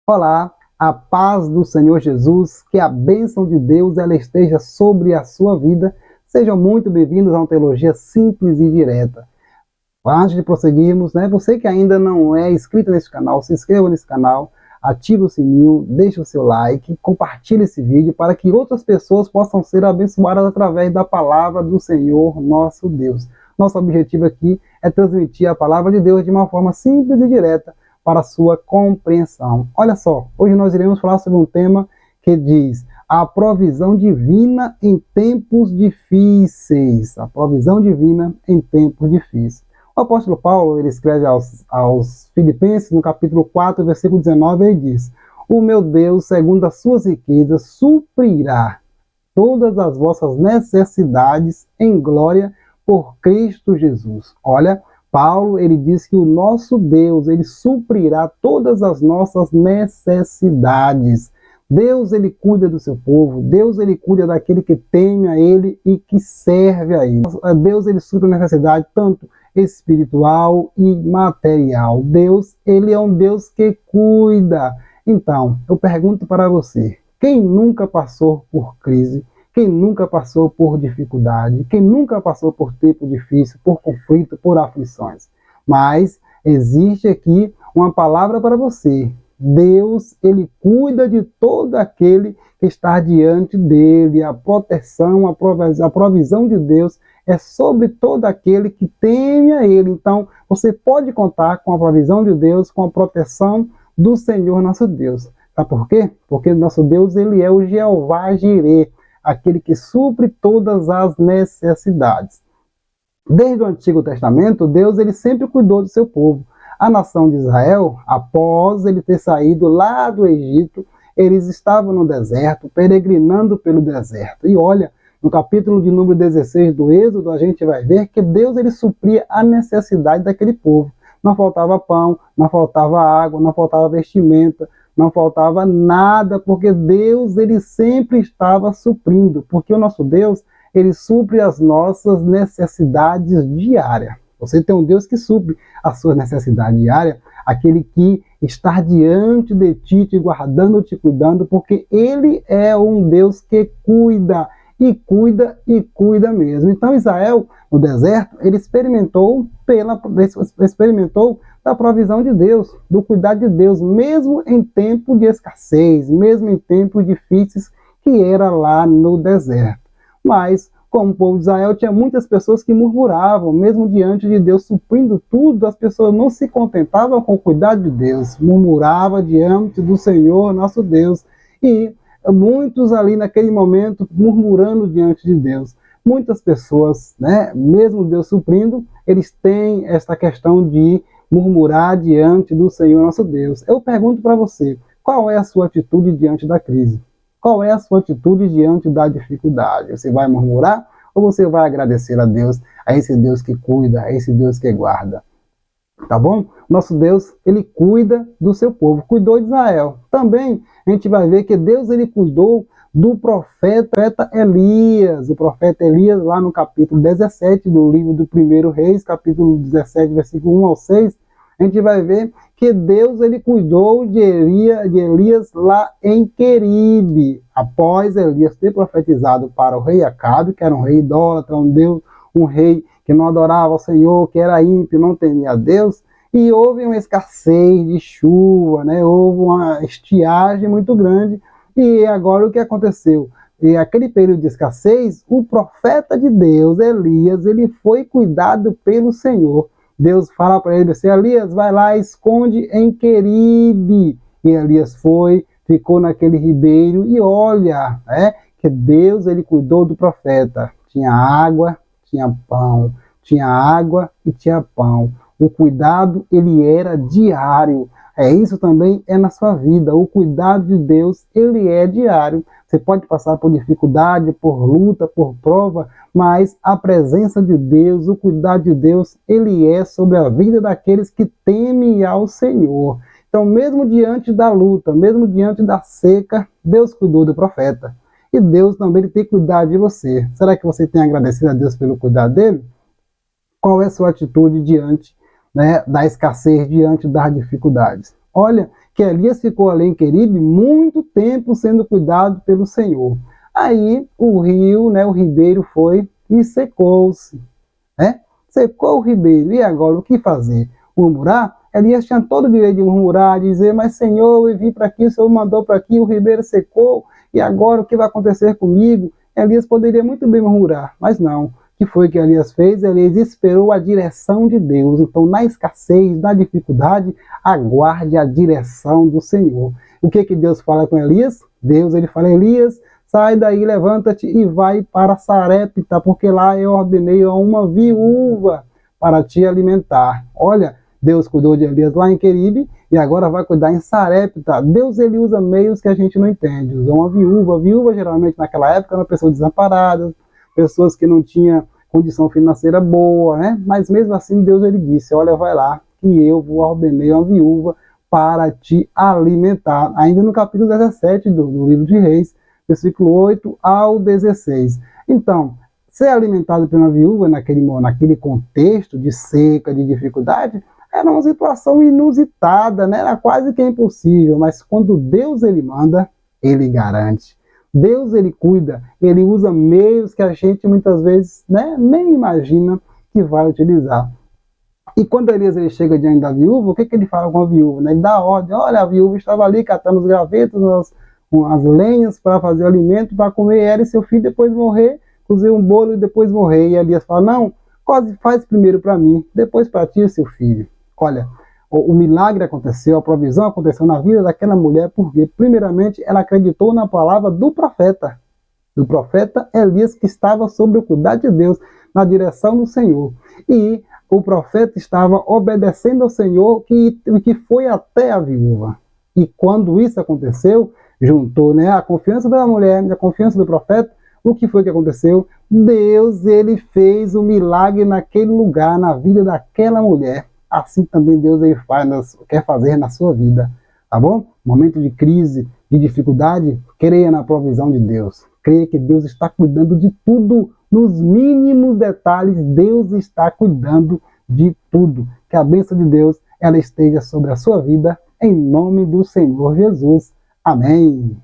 Olá, a paz do Senhor Jesus, que a bênção de Deus ela esteja sobre a sua vida. Sejam muito bem-vindos a uma teologia simples e direta. Antes de prosseguirmos, você que ainda não é inscrito nesse canal, se inscreva nesse canal, ative o sininho, deixe o seu like, compartilhe esse vídeo para que outras pessoas possam ser abençoadas através da palavra do Senhor nosso Deus. Nosso objetivo aqui é transmitir a palavra de Deus de uma forma simples e direta, para a sua compreensão. Olha só, hoje nós iremos falar sobre um tema que diz a provisão divina em tempos difíceis. A provisão divina em tempos difíceis. O apóstolo Paulo, ele escreve aos Filipenses, no capítulo 4, versículo 19, ele diz: o meu Deus, segundo as suas riquezas, suprirá todas as vossas necessidades em glória por Cristo Jesus. Olha, Paulo, ele diz que o nosso Deus, ele suprirá todas as nossas necessidades. Deus, ele cuida do seu povo. Deus, ele cuida daquele que teme a ele e que serve a ele. Deus, ele supre a necessidade tanto espiritual e material. Deus, ele é um Deus que cuida. Então, eu pergunto para você, quem nunca passou por crise? Quem nunca passou por dificuldade, quem nunca passou por tempo difícil, por conflito, por aflições. Mas existe aqui uma palavra para você. Deus, ele cuida de todo aquele que está diante dele. A proteção, a provisão de Deus é sobre todo aquele que teme a ele. Então, você pode contar com a provisão de Deus, com a proteção do Senhor nosso Deus. Sabe por quê? Porque nosso Deus, ele é o Jeová Jireh, aquele que supre todas as necessidades. Desde o Antigo Testamento, Deus ele sempre cuidou do seu povo. A nação de Israel, após ele ter saído lá do Egito, eles estavam no deserto, peregrinando pelo deserto. E olha, no capítulo de número 16 do Êxodo, a gente vai ver que Deus ele supria a necessidade daquele povo. Não faltava pão, não faltava água, não faltava vestimenta, não faltava nada, porque Deus ele sempre estava suprindo, porque o nosso Deus ele supre as nossas necessidades diárias. Você tem um Deus que supre a sua necessidade diária, aquele que está diante de ti, te guardando, te cuidando, porque ele é um Deus que cuida, e cuida mesmo. Então Israel, no deserto, ele experimentou da provisão de Deus, do cuidado de Deus, mesmo em tempo de escassez, mesmo em tempos difíceis que era lá no deserto. Mas, como o povo de Israel, tinha muitas pessoas que murmuravam, mesmo diante de Deus suprindo tudo, as pessoas não se contentavam com o cuidado de Deus, murmuravam diante do Senhor, nosso Deus, e muitos ali naquele momento murmurando diante de Deus. Muitas pessoas, mesmo Deus suprindo, eles têm essa questão de murmurar diante do Senhor nosso Deus. Eu pergunto para você, qual é a sua atitude diante da crise? Qual é a sua atitude diante da dificuldade? Você vai murmurar ou você vai agradecer a Deus, a esse Deus que cuida, a esse Deus que guarda? Tá bom? Nosso Deus, ele cuida do seu povo, cuidou de Israel. Também a gente vai ver que Deus ele cuidou do profeta Elias. O profeta Elias, lá no capítulo 17 do livro do 1 Reis, capítulo 17, versículo 1 ao 6, a gente vai ver que Deus ele cuidou de Elias lá em Queribe. Após Elias ter profetizado para o rei Acabe, que era um rei idólatra, um rei que não adorava o Senhor, que era ímpio, não temia a Deus, e houve uma escassez de chuva, houve uma estiagem muito grande, e agora o que aconteceu? E aquele período de escassez, o profeta de Deus, Elias, ele foi cuidado pelo Senhor. Deus fala para ele assim: Elias, vai lá, esconde em Queribe. E Elias foi, ficou naquele ribeiro, e olha, que Deus ele cuidou do profeta. Tinha água, tinha pão, tinha água e tinha pão. O cuidado, ele era diário. Isso também é na sua vida. O cuidado de Deus, ele é diário. Você pode passar por dificuldade, por luta, por prova, mas a presença de Deus, o cuidado de Deus, ele é sobre a vida daqueles que temem ao Senhor. Então, mesmo diante da luta, mesmo diante da seca, Deus cuidou do profeta. E Deus também tem cuidado de você. Será que você tem agradecido a Deus pelo cuidado dele? Qual é a sua atitude diante da escassez, diante das dificuldades? Olha que Elias ficou ali em Queribe muito tempo sendo cuidado pelo Senhor. Aí o rio, né, o ribeiro foi e secou-se, né? Secou o ribeiro, e agora o que fazer? Murmurar? Elias tinha todo o direito de murmurar, dizer, mas Senhor, eu vim para aqui, o Senhor mandou para aqui, o ribeiro secou, e agora o que vai acontecer comigo? Elias poderia muito bem murmurar, mas não. O que foi que Elias fez? Elias esperou a direção de Deus. Então, na escassez, na dificuldade, aguarde a direção do Senhor. O que Deus fala com Elias? Deus, ele fala, Elias, sai daí, levanta-te e vai para Sarepta, porque lá eu ordenei a uma viúva para te alimentar. Olha, Deus cuidou de Elias lá em Queribe e agora vai cuidar em Sarepta. Deus, ele usa meios que a gente não entende. Usa uma viúva. Viúva, geralmente, naquela época, era uma pessoa desamparada, pessoas que não tinham condição financeira boa, né? Mas mesmo assim, Deus, ele disse, olha, vai lá, que eu vou ordenei uma viúva para te alimentar. Ainda no capítulo 17 do livro de Reis, versículo 8 ao 16. Então, ser alimentado por uma viúva naquele contexto de seca, de dificuldade, era uma situação inusitada, né? Era quase que impossível, mas quando Deus ele manda, ele garante. Deus ele cuida, ele usa meios que a gente muitas vezes, né, nem imagina que vai utilizar. E quando Elias ele chega diante da viúva, o que ele fala com a viúva? Né? Ele dá ordem, olha, a viúva estava ali catando os gravetos, as lenhas para fazer o alimento, para comer ela e seu filho depois morrer, cozer um bolo e depois morrer. E Elias fala, não, faz primeiro para mim, depois para ti e seu filho. Olha, o milagre aconteceu, a provisão aconteceu na vida daquela mulher, porque primeiramente ela acreditou na palavra do profeta Elias, que estava sob o cuidado de Deus, na direção do Senhor. E o profeta estava obedecendo ao Senhor, que foi até a viúva. E quando isso aconteceu, juntou, né, a confiança da mulher e a confiança do profeta. O que foi que aconteceu? Deus, ele fez um milagre naquele lugar, na vida daquela mulher. Assim também Deus ele quer fazer na sua vida, tá bom? Momento de crise, de dificuldade, creia na provisão de Deus. Creia que Deus está cuidando de tudo, nos mínimos detalhes, Deus está cuidando de tudo. Que a bênção de Deus, ela esteja sobre a sua vida, em nome do Senhor Jesus. Amém.